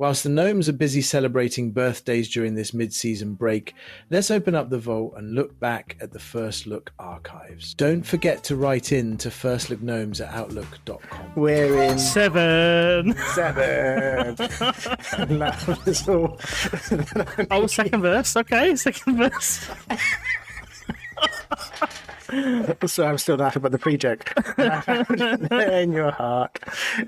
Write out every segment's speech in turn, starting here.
Whilst the gnomes are busy celebrating birthdays during this mid-season break, let's open up the vault and look back at the First Look archives. Don't forget to write in to firstlookgnomes@outlook.com. We're in 7. 7. That was all. Oh, second verse. Okay, second verse. So I'm still laughing about the pre-joke. In your heart,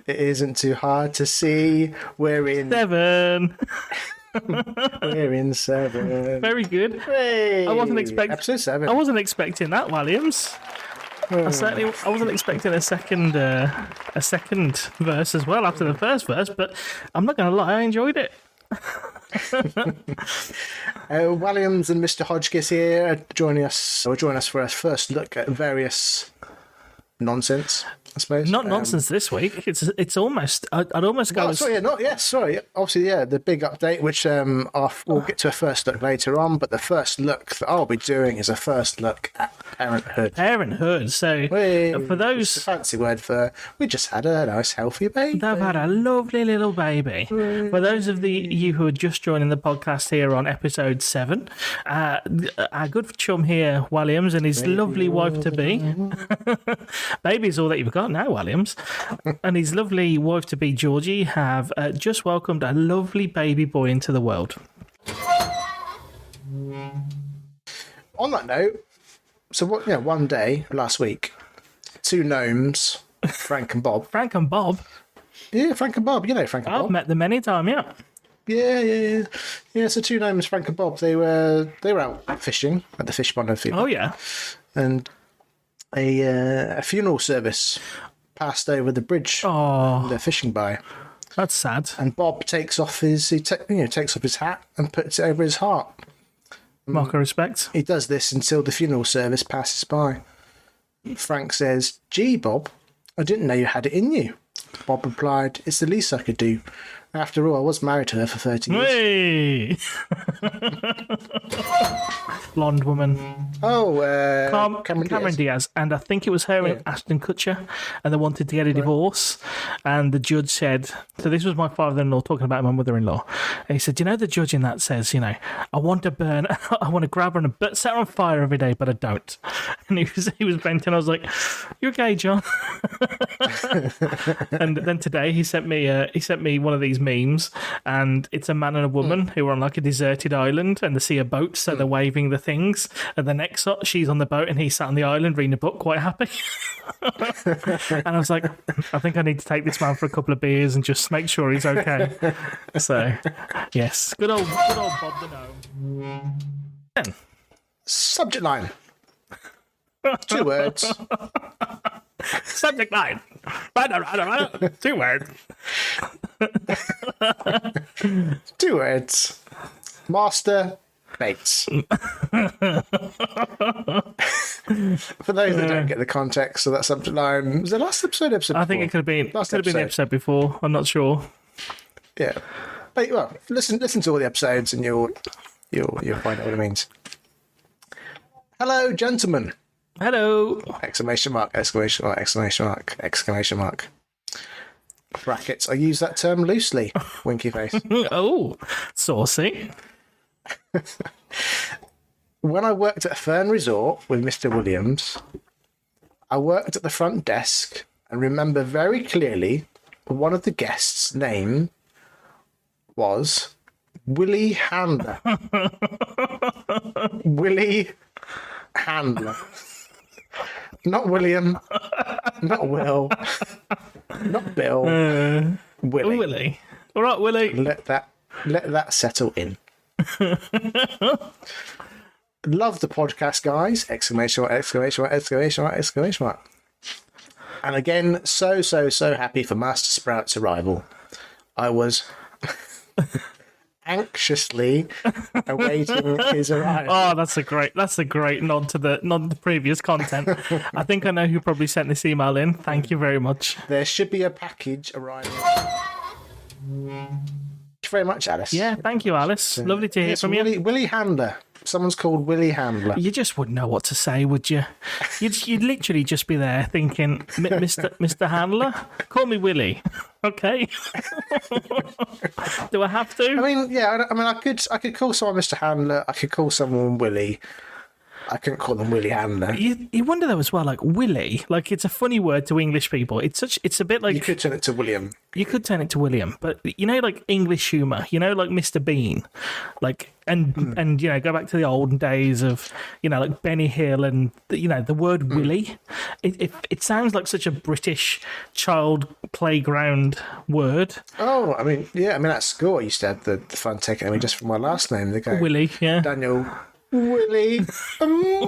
it isn't too hard to see. We're in 7. We're in 7. Very good. Hey, I wasn't expecting episode 7. I wasn't expecting that, Williams. I wasn't expecting a second verse as well after the first verse, but I'm not going to lie, I enjoyed it. Williams and Mr. Hodgkiss here are joining us for our first look at various nonsense, I suppose. Not nonsense this week. It's almost. I'd almost go. Sorry. Obviously, the big update, which we'll get to a first look later on. But the first look that I'll be doing is a first look at parenthood. Parenthood. So for those, it's a fancy word for we just had a nice healthy baby. They've had a lovely little baby. For those of you who are just joining the podcast here on episode 7, our good chum here, Williams, and his lovely wife to be. Baby's all that you've got now, Williams. And his lovely wife to be, Georgie, have just welcomed a lovely baby boy into the world. On that note, so one day last week, 2 gnomes, Frank and Bob. Frank and Bob? Yeah, Frank and Bob. You know Frank and Bob. I've met them many times, yeah. Yeah, so 2 gnomes, Frank and Bob, they were out fishing at the fish pond. Oh, yeah. And a funeral service passed over the bridge they're fishing by. That's sad. And Bob takes off his hat and puts it over his heart. Mark of respect. He does this until the funeral service passes by. Frank says, "Gee, Bob, I didn't know you had it in you." Bob replied, "It's the least I could do. After all, I was married to her for 30 years. Hey! Blonde woman. Oh, Cameron Diaz. And I think it was her and Ashton Kutcher, and they wanted to get a divorce. And the judge said, so this was my father-in-law talking about my mother-in-law. And he said, the judge in that says, I want to grab her and set her on fire every day, but I don't. And he was bent, and I was like, you're gay, John. And then today he sent me one of these memes, and it's a man and a woman who are on like a deserted island, and they see a boat, so they're waving the things. And the next shot, she's on the boat and he's sat on the island reading a book, quite happy. And I was like, I think I need to take this man for a couple of beers and just make sure he's okay. So, yes, good old Bob the Gnome. Subject line. 2 words. Subject line. 2 words. 2 words. Master Bates. For those that don't get the context of that subject line, was the last episode before? I think it could have been the episode before. I'm not sure. Yeah, but listen to all the episodes, and you'll find out what it means. Hello, gentlemen. Hello! Exclamation mark! Exclamation mark! Exclamation mark! Exclamation mark! Brackets. I use that term loosely. Winky face. Oh, saucy. When I worked at a Fern Resort with Mr. Williams, I worked at the front desk and remember very clearly one of the guests' name was Willie Handler. Willie Handler. Not William, not Will, not Bill, Willie. Willie. All right, Willie. Let that settle in. Love the podcast, guys! Exclamation mark! Exclamation mark! Exclamation mark! Exclamation mark! And again, so happy for Master Sprout's arrival. I was anxiously awaiting his arrival. Oh, that's a great nod to the previous content. I think I know who probably sent this email in. Thank you very much. There should be a package arriving. Thank you very much, Alice. Yeah, thank you, Alice. Lovely to hear from you. Willie Handler. Someone's called Willie Handler. You just wouldn't know what to say, would you? You'd literally just be there thinking, Mr. Handler, call me Willie, okay? Do I have to? I mean, yeah. I could call someone Mr. Handler. I could call someone Willie. I couldn't call them Willie Handler. You wonder though as well, like Willie, like it's a funny word to English people. It's a bit like You could turn it to William. You could turn it to William, but you know, like English humour, you know, like Mr. Bean, like and you know, go back to the olden days of, you know, like Benny Hill and you know, the word Willie. It sounds like such a British child playground word. Oh, I mean, yeah. I mean, at school I used to have the fun taking. I mean, just from my last name, they go Willie, yeah. Daniel. Willie. You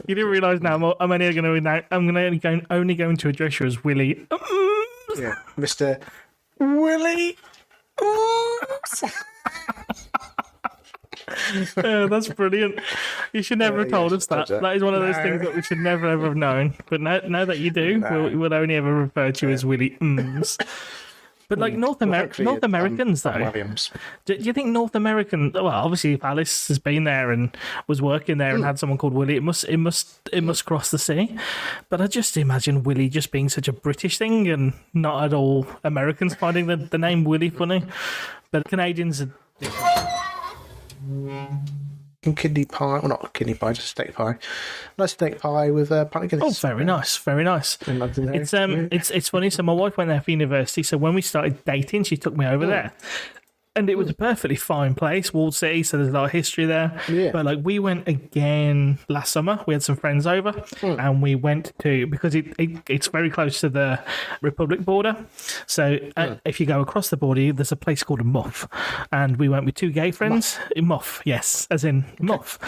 didn't realise now. I'm only going to address you as Willie. Yeah, Mr. Willie. That's brilliant. You should never have told us that. That is one of those things that we should never ever have known. But now that you do, we'll only ever refer to you as Willie. But like North Americans, though, Williams. Do you think North American? Well, obviously, if Alice has been there and was working there and had someone called Willie, it must cross the sea. But I just imagine Willie just being such a British thing and not at all Americans finding the name Willie funny. But Canadians are different. Kidney pie, well, not kidney pie, just steak pie. Nice steak pie with pint of Guinness. Oh, very nice, very nice. It's funny. So my wife went there for university. So when we started dating, she took me over there. And it was a perfectly fine place, walled city, so there's a lot of history there. Yeah. But like we went again last summer. We had some friends over, and we went to, because it's very close to the Republic border. So if you go across the border, there's a place called a Muff, and we went with two gay friends. Muff, yes, as in Muff.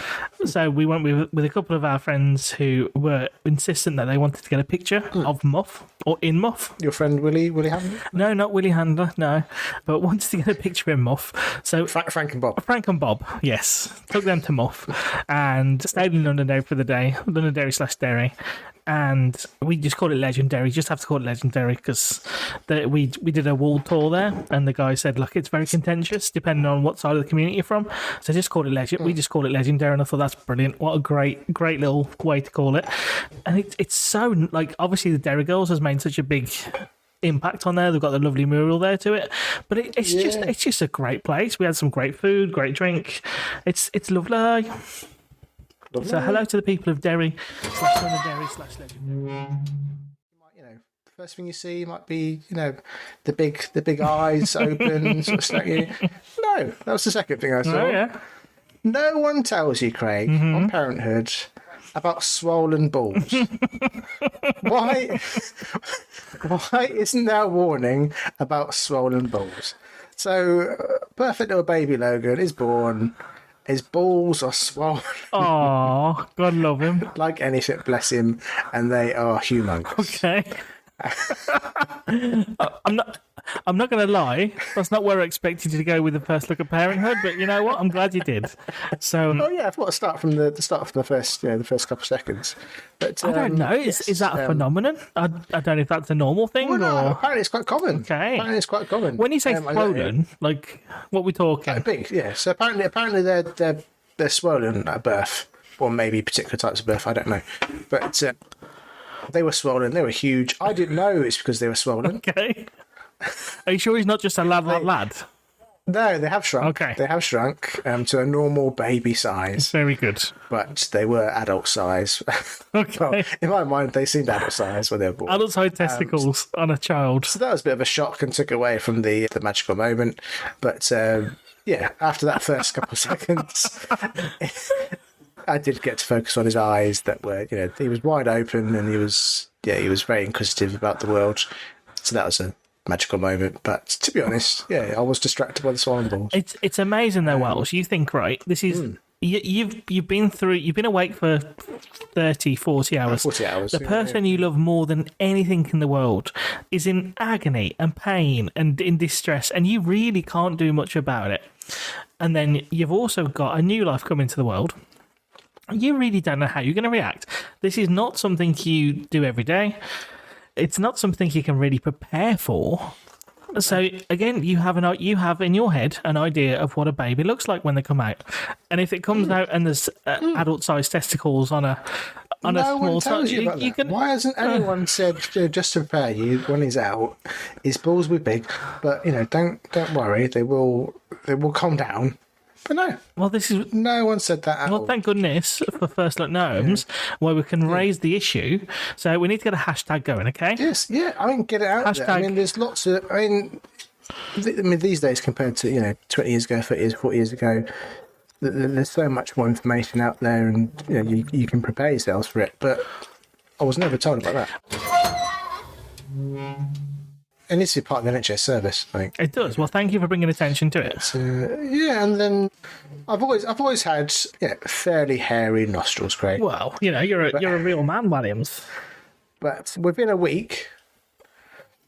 So we went with a couple of our friends who were insistent that they wanted to get a picture of Muff or in Muff. Your friend Willie Handler? No, not Willie Handler. No, but wanted to get a picture in Muff. So Frank and Bob. Frank and Bob, yes. Took them to Muff and stayed in Londonderry for the day. Londonderry/Derry. And we just called it Legendary. Just have to call it Legendary because we did a wall tour there, and the guy said, "Look, it's very contentious depending on what side of the community you're from. So just call it Legend." We just called it Legendary, and I thought that's brilliant. What a great little way to call it. And it's so like obviously the Derry Girls has made such a big impact on there. They've got the lovely mural there to it, but it's just a great place. We had some great food, great drink. It's lovely. So hello to the people of Derry /Derry/Legendary. You know, the first thing you see might be, you know, the big eyes open, sort of staring at you. No, that was the second thing I saw. Oh yeah. No one tells you, Craig, on Parenthood about swollen balls. Why isn't there a warning about swollen balls? So, perfect little baby Logan is born. His balls are swollen. Oh, God love him. Like anything, bless him, and they are humongous. Okay. I'm not going to lie. That's not where I expected you to go with the first look at Parenthood, but you know what? I'm glad you did. So, oh yeah, I thought to start from the first, the first couple of seconds. But I don't know. Is that a phenomenon? I don't know if that's a normal thing. Well, no, or apparently it's quite common. Okay, apparently it's quite common. When you say swollen, like what we're talking? Big, yeah. So apparently they're swollen at birth, or maybe particular types of birth. I don't know, but they were swollen. They were huge. I didn't know it's because they were swollen. Okay. Are you sure he's not just a lad? No, they have shrunk. Okay. They have shrunk to a normal baby size. Very good. But they were adult size. Okay. Well, in my mind, they seemed adult size when they were born. Adult size testicles on a child. So that was a bit of a shock and took away from the magical moment. But yeah, after that first couple of seconds, I did get to focus on his eyes that were, he was wide open and he was very inquisitive about the world. So that was a magical moment. But to be honest, I was distracted by the swollen balls. It's amazing though, Wells. You think, right, this is you've been awake for 30, 40 hours. 40 hours. The person you love more than anything in the world is in agony and pain and in distress, and you really can't do much about it. And then you've also got a new life coming to the world. You really don't know how you're going to react. This is not something you do every day. It's not something you can really prepare for. So again, you have in your head an idea of what a baby looks like when they come out, and if it comes out and there's adult-sized testicles on a No small one tells size, you about that. can. Why hasn't anyone said, just to prepare you when he's out, his balls will be big, but don't worry, they will calm down. But no. Well, this is. No one said that at all. Well, thank goodness for First Look Gnomes, where we can raise the issue. So we need to get a hashtag going, okay? Yes, yeah, I mean, get it out there. I mean, there's lots of. I mean, these days compared to 20 years ago, 30 years, 40 years ago, there's so much more information out there, and you can prepare yourselves for it. But I was never told about that. It needs to be part of the NHS service, I think. It does. Well, thank you for bringing attention to it. And then I've always had fairly hairy nostrils, Craig. Well, you're a real man, Williams. But within a week,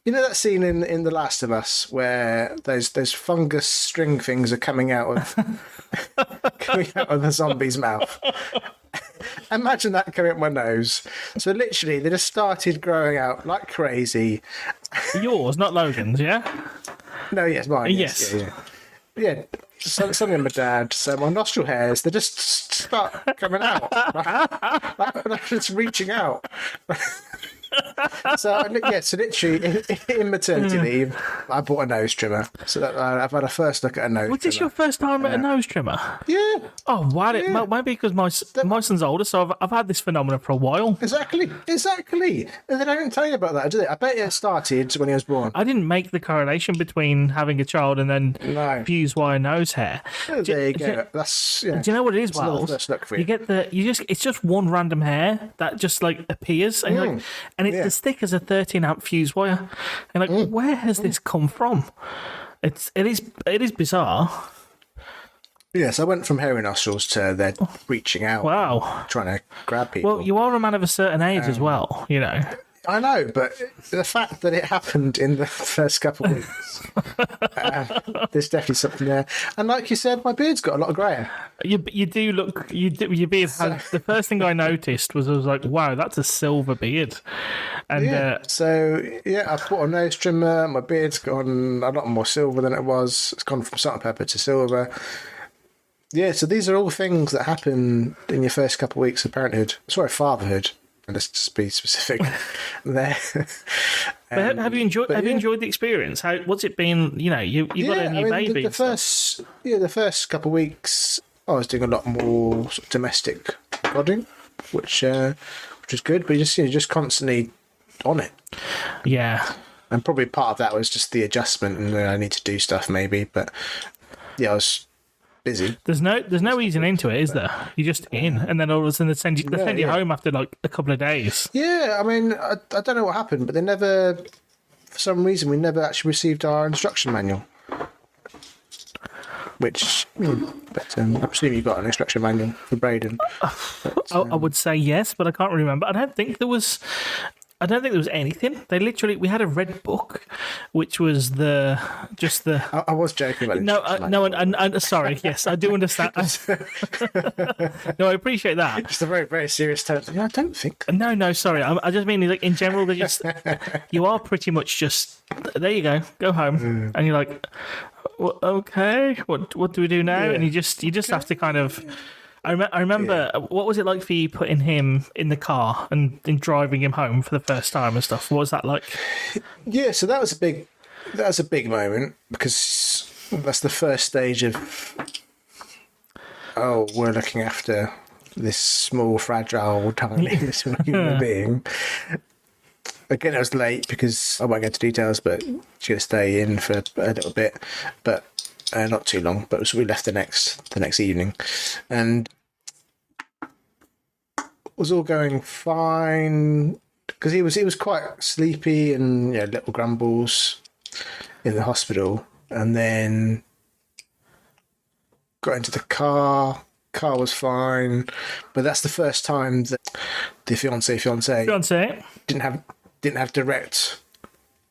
that scene in The Last of Us where those fungus string things are coming out of the zombie's mouth. Imagine that coming up my nose. So literally, they just started growing out like crazy. Yours, not Logan's, yeah? No, yes, mine. Yes. Yeah. Something with my dad. So my nostril hairs, they just start coming out. Like, just reaching out. So literally in maternity leave, I bought a nose trimmer. So that I've had a first look at a nose trimmer. Was this your first time at a nose trimmer? Yeah. Oh, wow. Yeah. Maybe because my son's older, so I've had this phenomenon for a while. Exactly. And they don't tell you about that, do they? I bet it started when he was born. I didn't make the correlation between having a child and then fused wire nose hair. Oh, there you go. That's Do you know what it is, Wells? It's just one random hair that just like appears, and it's as thick as a 13-amp fuse wire. And where has this come from? It is bizarre. Yes, I went from hairy nostrils to they're reaching out. Wow. Trying to grab people. Well, you are a man of a certain age as well, I know, but the fact that it happened in the first couple of weeks, there's definitely something there. And like you said, my beard's got a lot of grey hair. You do look. Your beard has. The first thing I noticed was I was like, wow, that's a silver beard. And I bought a nose trimmer. My beard's gone a lot more silver than it was. It's gone from salt and pepper to silver. Yeah, so these are all things that happen in your first couple of weeks of parenthood. Sorry, fatherhood. Let's just be specific there. But have you enjoyed the experience? What's it been? You've got a new baby. The first couple of weeks, I was doing a lot more sort of domestic prodding, which was good. But just constantly on it. Yeah. And probably part of that was just the adjustment, and I need to do stuff maybe. But yeah, I was busy. There's no easing into it, is there? You're just in, and then all of a sudden they send you home after like a couple of days. Yeah, I mean, I don't know what happened, but for some reason, we never actually received our instruction manual. Which, but I presume you got an instruction manual for Braden. I would say yes, but I can't remember. I don't think there was anything. We had a red book, which was I was joking about it. No, sorry. Yes, I do understand. No, I appreciate that. Just a very, very serious tone. Yeah, I don't think. No, sorry. I just mean like in general, they just you are pretty much just there. You go home, and you're like, well, okay, what do we do now? And you just have to kind of. I remember, what was it like for you putting him in the car and driving him home for the first time and stuff? What was that like? Yeah, so that was a big moment because that's the first stage of, we're looking after this small, fragile, tiny human being. Again, it was late because I won't go into details, but she's going to stay in for a little bit, but not too long. But we left the next evening, and it was all going fine because he was quite sleepy and little grumbles in the hospital, and then got into the car. Car was fine, but that's the first time that the fiance didn't have direct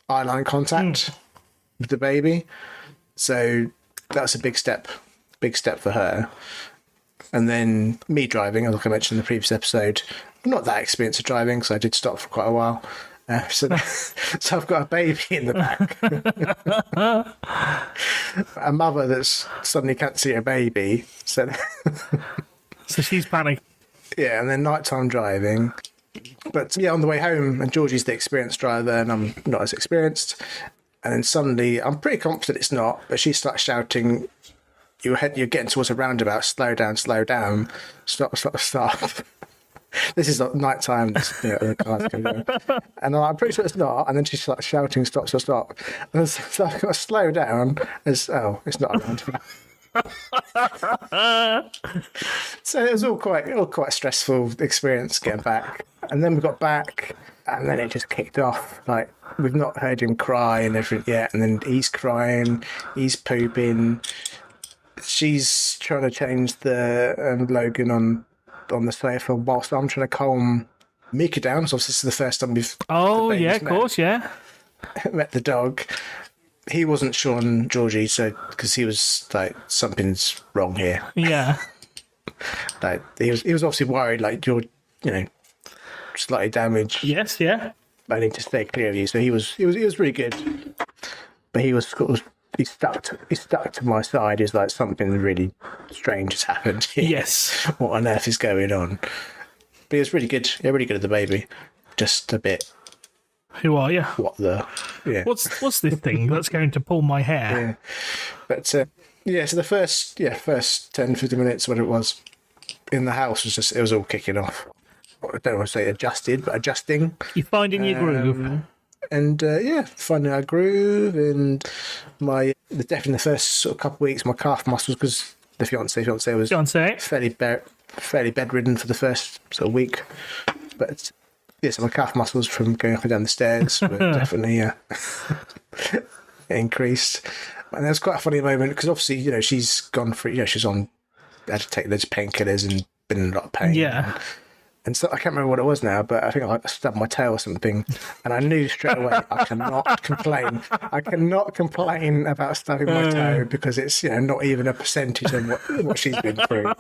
eye-line contact with the baby, so that's a big step for her. And then me driving, like I mentioned in the previous episode, I'm not that experienced at driving, so I did stop for quite a while. So I've got a baby in the back. A mother that's suddenly can't see her baby. So she's panicked. yeah, and then nighttime driving. But yeah, on the way home, and Georgie's the experienced driver, and I'm not as experienced. And then suddenly, I'm pretty confident it's not, but she starts shouting, you're getting towards a roundabout, slow down, stop. This is like night time, the car's going. And I'm pretty sure it's not. And then she starts shouting, stop. And so I've got to slow down. It's not a roundabout. So it was all quite a stressful experience getting back. And then we got back, and then it just kicked off. Like, we've not heard him cry and everything yet. And then he's crying, he's pooping. She's trying to change the Logan on the sofa whilst I'm trying to calm Mika down. So this is the first time we've course, met the dog. He wasn't sure on Georgie, so because he was like, something's wrong here. Yeah. Like he was obviously worried, like you're slightly damaged. Yes, yeah. I need to stay clear of you. So he was really good, but he stuck to my side. He's like, something really strange has happened here. Yes. What on earth is going on? But he was really good. Yeah, really good at the baby. Just a bit. Who are you? What the? Yeah. What's this thing that's going to pull my hair? Yeah. But so the first 10, 15 minutes, what it was in the house it was all kicking off. I don't want to say adjusted, but adjusting. You're finding your groove. And finding our groove, and definitely the first sort of couple of weeks, my calf muscles, because the fiance was fairly bedridden for the first sort of week. But so my calf muscles from going up and down the stairs were definitely increased. And there was quite a funny moment because obviously, she's gone through, she's had to take loads of painkillers and been in a lot of pain. Yeah. And so I can't remember what it was now, but I think I stubbed my toe or something. And I knew straight away I cannot complain. I cannot complain about stubbing my toe because it's not even a percentage of what she's been through.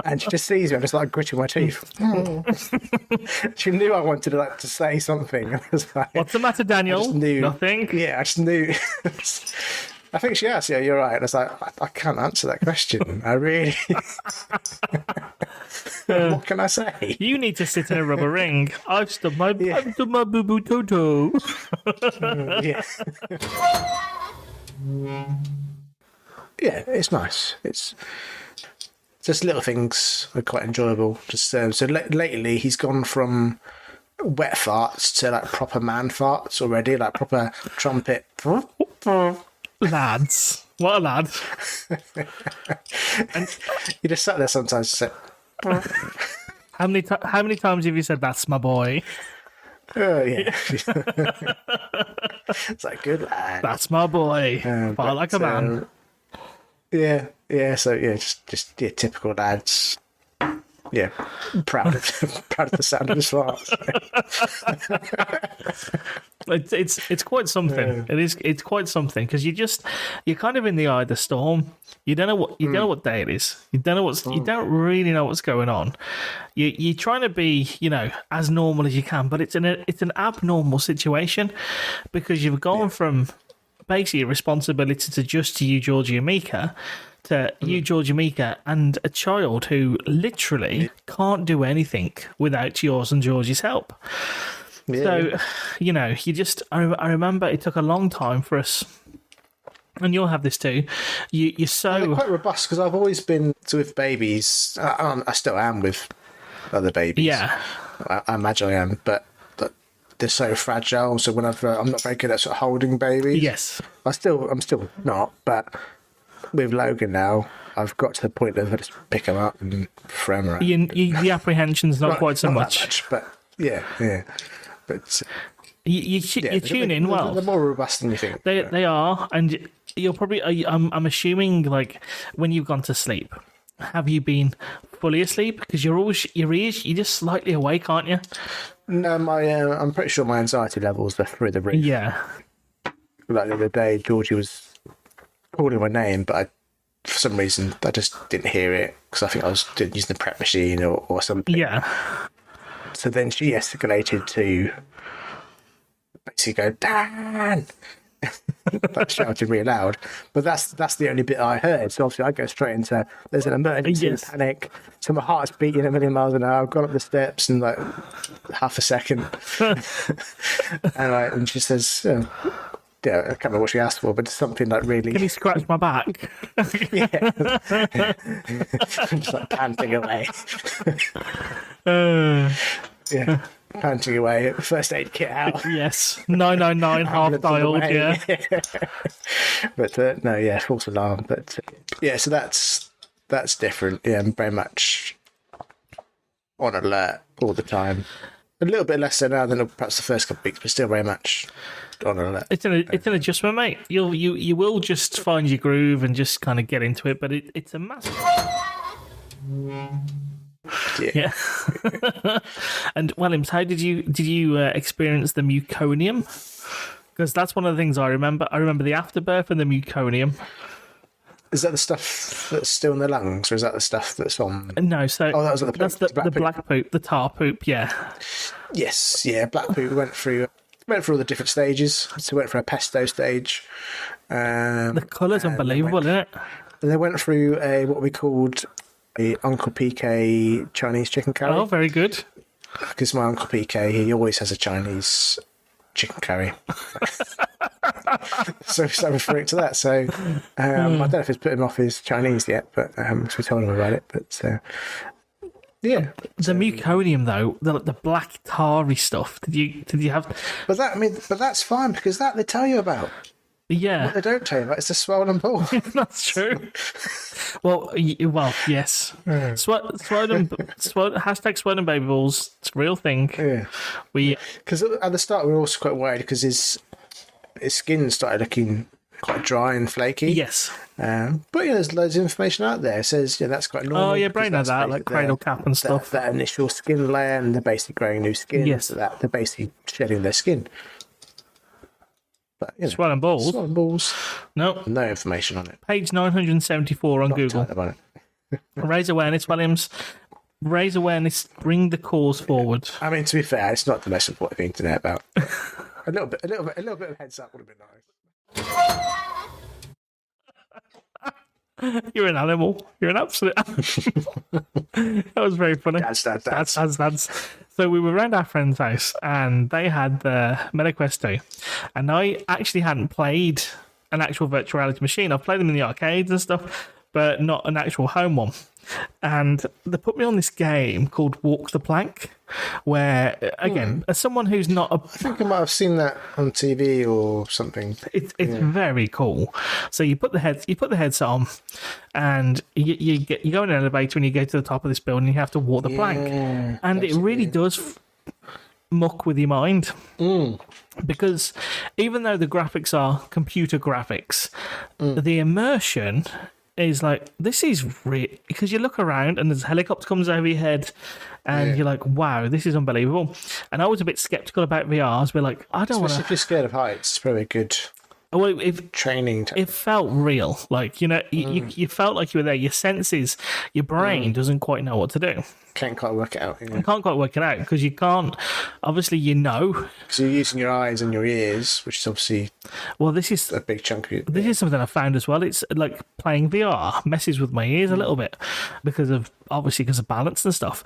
And she just sees me, I'm just like gritting my teeth. She knew I wanted to say something. I was like, what's the matter, Daniel? I just knew, nothing. Yeah, I just knew. I think she asked, yeah, you're right. And I was like, I can't answer that question. I really... What can I say? You need to sit in a rubber ring. I've stubbed my boo-boo toe. Yeah. Yeah, it's nice. It's just little things are quite enjoyable. Just so lately he's gone from wet farts to like proper man farts already, like proper trumpet. Lads. What a lad. And you just sat there sometimes and say, how many times have you said, that's my boy? oh, yeah. It's like, good lad. That's my boy. Fire like a man. Yeah. So, yeah, just typical lads. Yeah, proud of the sound of his farts. It's quite something. It's quite something because you're kind of in the eye of the storm. You don't know what day it is. You don't really know what's going on. You're trying to be as normal as you can, but it's an abnormal situation because you've gone from basically a responsibility to just to you, Georgie and Mika, to you, Georgie and Mika, and a child who literally can't do anything without yours and Georgie's help. Yeah. So, you just... I remember it took a long time for us, and you'll have this too. You're so... They're quite robust, because I've always been with babies. I still am with other babies. Yeah. I imagine I am, but they're so fragile, so whenever I'm not very good at sort of holding babies. Yes. I'm still not, but with Logan now, I've got to the point of I just pick him up and throw him around. The apprehension's not quite so not that much. But yeah. But you tune in well. They're more robust than you think. They are, and you're probably. I'm assuming like when you've gone to sleep, have you been fully asleep? Because you're just slightly awake, aren't you? No, I'm pretty sure my anxiety levels are through the roof. Yeah. Like the other day, Georgie was calling my name, but for some reason I just didn't hear it because I think I was using the prep machine or something. Yeah. So then she escalated to basically go, Dan! Like shouting really loud. But that's the only bit I heard. So obviously I go straight into, there's an emergency, Yes. panic. So my heart's beating a million miles an hour. I've gone up the steps in like half a second. And she says, yeah, I can't remember what she asked for, but it's something like really... Can you scratch my back? Yeah. Just like panting away. Yeah. Panting away. First aid kit out. Yes. 999 half dialed, yeah. But no, yeah, false alarm. But yeah, so that's different. Yeah, I'm very much on alert all the time. A little bit less so now than perhaps the first couple of weeks, but still very much on alert. It's an adjustment, mate. You will just find your groove and just kind of get into it, but it's a massive... Yeah. And Williams, how did you experience the meconium? Because that's one of the things I remember. I remember the afterbirth and the meconium. Is that the stuff that's still in the lungs, or is that the stuff that's on? No, so that was the poop, that's the black poop, the tar poop. Yeah. Yes, yeah, black poop went through all the different stages. So went for a pesto stage. The colour's unbelievable, isn't it? And they went through what we called a Uncle PK Chinese chicken curry. Oh, very good. Because my Uncle PK, he always has a Chinese chicken curry. So I'm referring to that. So I don't know if it's put him off his Chinese yet, but we told him about it. But yeah, the meconium though, the black tarry stuff. Did you have? But that's fine because that they tell you about. Yeah, what they don't tell you about is the swollen ball. That's true. Well, yes. Swollen baby balls. It's a real thing. Yeah. Because at the start we were also quite worried because his skin started looking quite dry and flaky. Yes. But there's loads of information out there. It says that's quite normal. Oh yeah, brain had that, like cradle cap and stuff. That initial skin layer, and they're basically growing new skin. Yes. So that they're basically shedding their skin. But swollen balls. Swollen balls. No information on it. Page 974 on Google. About it. Raise awareness, Williams. Raise awareness. Bring the cause forward. I mean, to be fair, it's not the most important thing to know about. a little bit of heads up would have been nice. You're an animal. You're an absolute animal. That was very funny. Dads. So we were around our friend's house and they had the MetaQuest 2. And I actually hadn't played an actual virtual reality machine. I've played them in the arcades and stuff, but not an actual home one. And they put me on this game called Walk the Plank, where, again, as someone who's not a... I think I might have seen that on TV or something. It's very cool. So you put the headset on, and you go in an elevator and you go to the top of this building. And you have to walk the plank, and it really does muck with your mind. Because even though the graphics are computer graphics, the immersion is like, this is real, because you look around and there's a helicopter comes over your head and you're like, wow, this is unbelievable. And I was a bit skeptical about VRs. We're like, I don't want to... If you're scared of heights, it's probably a good training. It felt real. Like, you felt like you were there. Your senses, your brain doesn't quite know what to do. Can't quite work it out. You can't quite work it out because you can't, obviously, because you're using your eyes and your ears, which is obviously this is a big chunk of it. This is something I found as well. It's like playing VR messes with my ears a little bit because of balance and stuff.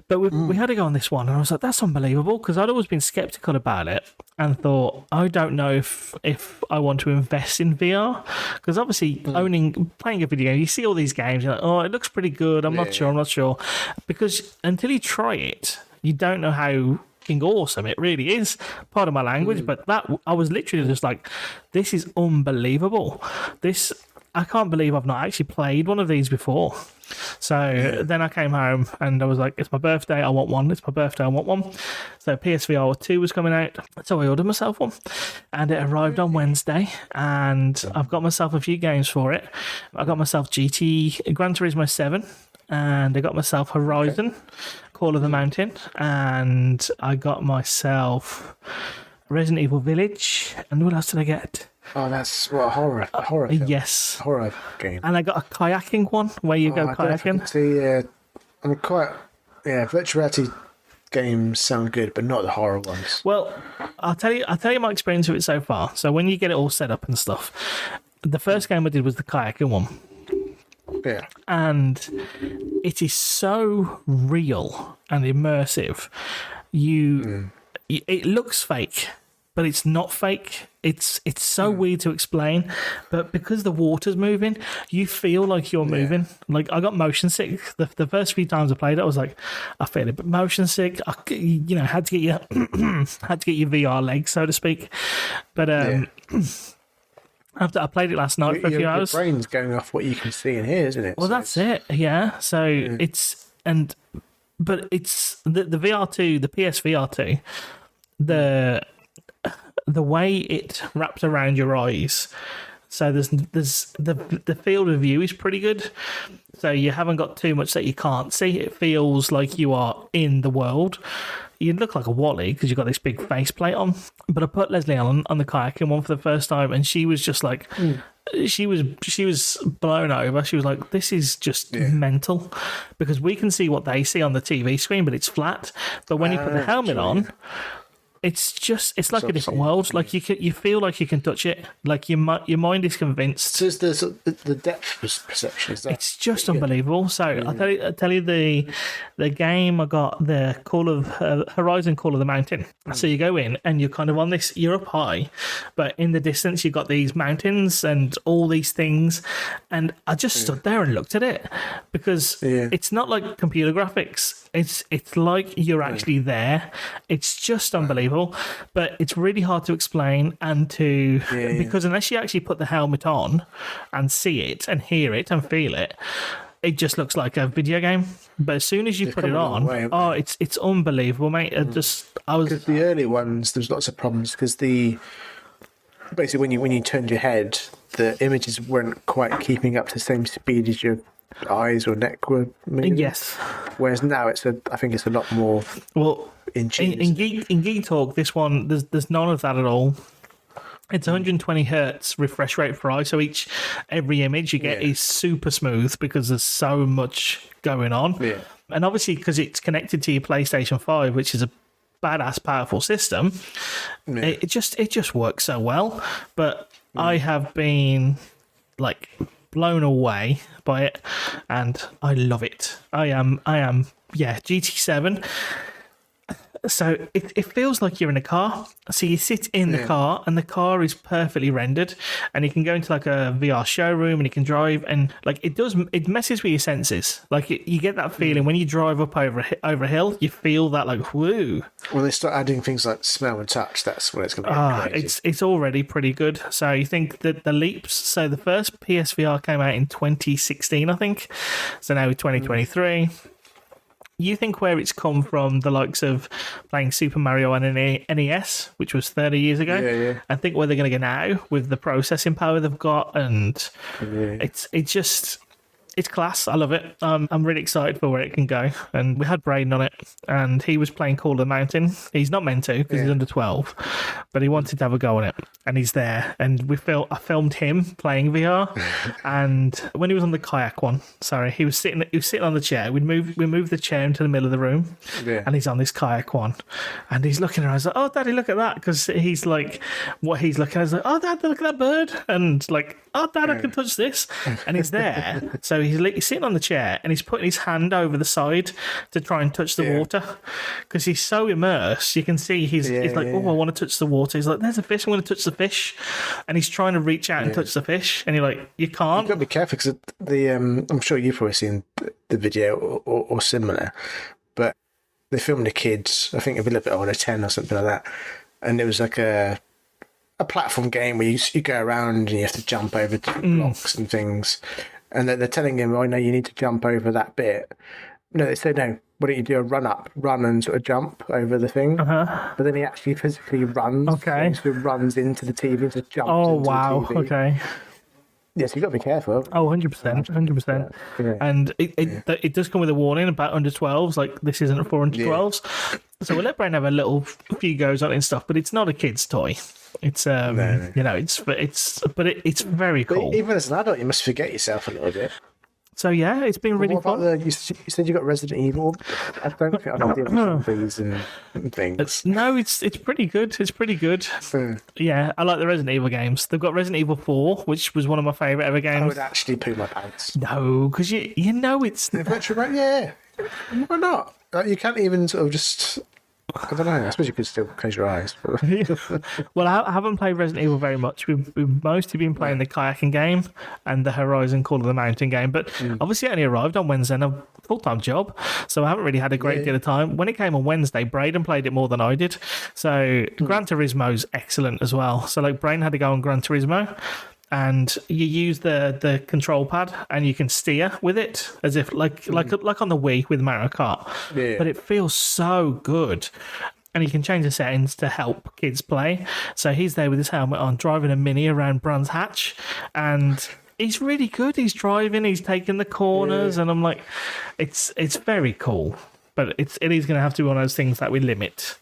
But we had to go on this one, and I was like, that's unbelievable, because I'd always been skeptical about it and thought, I don't know if I want to invest in VR, because obviously playing a video game, you see all these games, you're like, oh, it looks pretty good, I'm not sure, because until you try it, you don't know how awesome it really is. Part of my language, but that I was literally just like, this is unbelievable. I can't believe I've not actually played one of these before. So then I came home and I was like, it's my birthday, I want one. It's my birthday, I want one. So PSVR 2 was coming out. So I ordered myself one. And it arrived on Wednesday. And I've got myself a few games for it. I got myself Gran Turismo 7. And I got myself Horizon, Call of the Mountain. And I got myself Resident Evil Village. And what else did I get? Oh, that's a horror film. Yes. Horror game. And I got a kayaking one where you go kayaking. I'm quite, virtual reality games sound good, but not the horror ones. Well, I'll tell you my experience with it so far. So when you get it all set up and stuff, the first game I did was the kayaking one. Yeah. And it is so real and immersive. It looks fake, but it's not fake. It's so weird to explain, but because the water's moving, you feel like you're moving. Like, I got motion sick the first few times I played it. I was like, I feel a bit motion sick. Had to get your VR legs, so to speak. But after I played it last night for a few hours, your brain's going off what you can see and hear, isn't it? Well, that's it. Yeah. So but it's the VR2, the PSVR2, the way it wraps around your eyes. So there's the field of view is pretty good. So you haven't got too much that you can't see. It feels like you are in the world. You look like a Wally because you've got this big faceplate on. But I put Leslie on the kayaking one for the first time, and she was just like, she was blown over. She was like, "This is just mental," because we can see what they see on the TV screen, but it's flat. But when you put the helmet on, it's like a different world. Like you feel like you can touch it. Like your mind is convinced. So the depth perception is that it's just unbelievable. So I'll tell you the game I got, the Horizon Call of the Mountain. So you go in and you're kind of on this. You're up high, but in the distance you've got these mountains and all these things. And I just stood there and looked at it because it's not like computer graphics. It's like you're actually there. It's just unbelievable, but it's really hard to explain and because unless you actually put the helmet on and see it and hear it and feel it, it just looks like a video game. But as soon as you put it on, it's unbelievable, mate. Because the early ones, there's lots of problems because basically when you turned your head, the images weren't quite keeping up to the same speed as your eyes or neck were moving. Yes. Whereas now I think it's a lot more. Well, in Geek Talk, this one there's none of that at all. It's 120 hertz refresh rate for eye, so every image you get is super smooth because there's so much going on. Yeah. And obviously because it's connected to your PlayStation 5, which is a badass powerful system, it just works so well. But I have been like blown away by it, and I love it. I am. GT7. So it feels like you're in a car. So you sit in the car, and the car is perfectly rendered, and you can go into like a VR showroom, and you can drive, and like it messes with your senses. Like you get that feeling when you drive up over a hill, you feel that like woo. When they start adding things like smell and touch, that's when it's going to be crazy. It's already pretty good. So you think that the leaps. So the first PSVR came out in 2016, I think. So now 2023. You think where it's come from, the likes of playing Super Mario on an NES, which was 30 years ago, and think where they're going to go now with the processing power they've got, and it's class. I love it. I'm really excited for where it can go. And we had Braden on it, and he was playing Call of the Mountain. He's not meant to because he's under 12, but he wanted to have a go on it, and he's there. And I filmed him playing VR, and when he was on the kayak one, he was sitting on the chair. We moved the chair into the middle of the room, and he's on this kayak one, and he's looking around. I was like, "Oh, Daddy, look at that!" Because he's like, what he's looking at. I was like, "Oh, Dad, look at that bird!" And like, "Oh, Dad, I can touch this," and he's there. So he's sitting on the chair and he's putting his hand over the side to try and touch the water because he's so immersed. You can see he's like, "Oh, I want to touch the water." He's like, "There's a fish, I want to touch the fish," and he's trying to reach out and touch the fish, and you're like, "You can't." You've got to be careful because I'm sure you've probably seen the video or similar, but they filmed the kids, I think a little bit older, 10 or something like that, and it was like a platform game where you go around and you have to jump over blocks and things. And they're telling him, "Oh no, you need to jump over that bit." No, they say, "No, why don't you do a run and sort of jump over the thing?" But then he actually physically runs. Okay. So he runs into the TV and just jumps into the TV. Okay. Yes, you've got to be careful. Oh, 100%, 100%. Yeah. And it does come with a warning about under 12s, like this isn't for under 12s. So we'll let Brian have a few goes on it and stuff, but it's not a kid's toy. It's it's very cool. But even as an adult, you must forget yourself a little bit. So yeah, it's been really What about fun. you said you got Resident Evil? I don't think I know the other zombies and things. No, it's pretty good. It's pretty good. Yeah, I like the Resident Evil games. They've got Resident Evil 4, which was one of my favourite ever I games. would actually poo my pants. No, because you know it's Yeah. Why not? Like, you can't even sort of just. I don't know. I suppose you could still close your eyes. But... Well, I haven't played Resident Evil very much. We've mostly been playing the kayaking game and the Horizon Call of the Mountain game. But obviously, it only arrived on Wednesday and a full-time job, so I haven't really had a great deal of time. When it came on Wednesday, Braden played it more than I did. So Gran Turismo's excellent as well. So like Braden had to go on Gran Turismo, and you use the control pad and you can steer with it as if like on the Wii with Mario Kart. Yeah. But it feels so good. And you can change the settings to help kids play. So he's there with his helmet on, driving a Mini around Brands Hatch, and he's really good. He's driving, he's taking the corners, and I'm like, it's very cool. But it is going to have to be one of those things that we limit.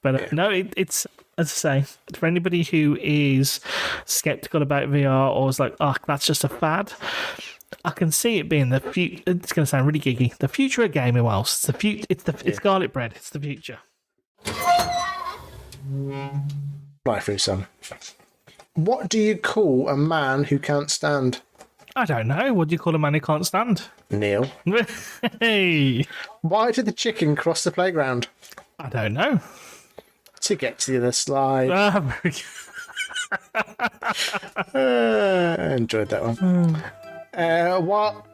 But no, it's, as I say, for anybody who is skeptical about VR or is like, oh, that's just a fad, I can see it being the future. It's going to sound really geeky. The future of gaming, Wells. It's garlic bread. It's the future. Fly through some. What do you call a man who can't stand? I don't know. What do you call a man who can't stand? Neil. Hey, Why did the chicken cross the playground? I don't know. To get to the other slide. Very good. I enjoyed that one.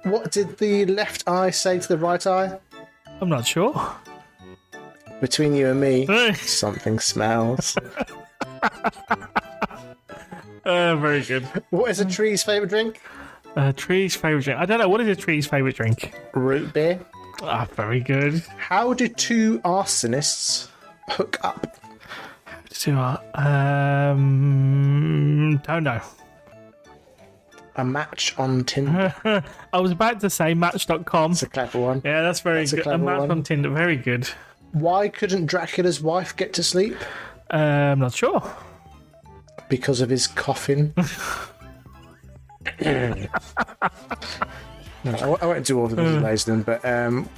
What did the left eye say to the right eye? I'm not sure. Between you and me, Hey. something smells. Very good. What is a tree's favourite drink? Tree's favourite drink. I don't know. What is a tree's favourite drink? Root beer. Ah, very good. How do two arsonists hook up? Don't know. A match on Tinder. I was about to say Match.com. That's a clever one. Yeah, that's very That's a good. clever Match one. on Tinder. Very good. Why couldn't Dracula's wife get to sleep? I'm not sure. Because of his coffin. No, I won't do all of them, but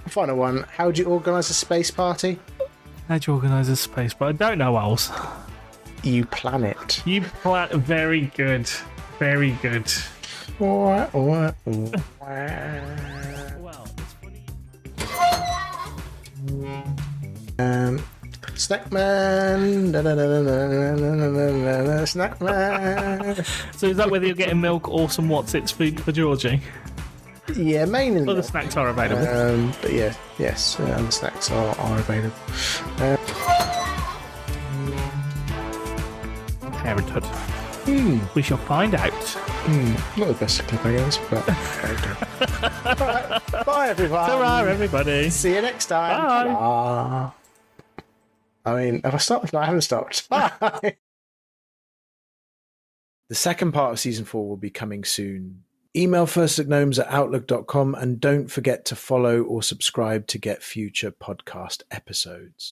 final one. How do you organise a space party? How'd you organise a space? But I don't know else. You plan it. You plan. Very good. Very good. Well, Well, it's funny. Snackman. Snackman. So is that whether you're getting milk or some What's-Its for Georgie? Yeah, mainly. Other snacks are available. But yeah, yes, the snacks are available. Parenthood. We shall find out. Not the best clip, I guess, but there you go. Right, bye, everyone. Ta-ra, everybody. See you next time. Bye. Ta-ra. I mean, have I stopped? No, I haven't stopped. Bye. The second part of season 4 will be coming soon. Email firstlookgnomes@outlook.com and don't forget to follow or subscribe to get future podcast episodes.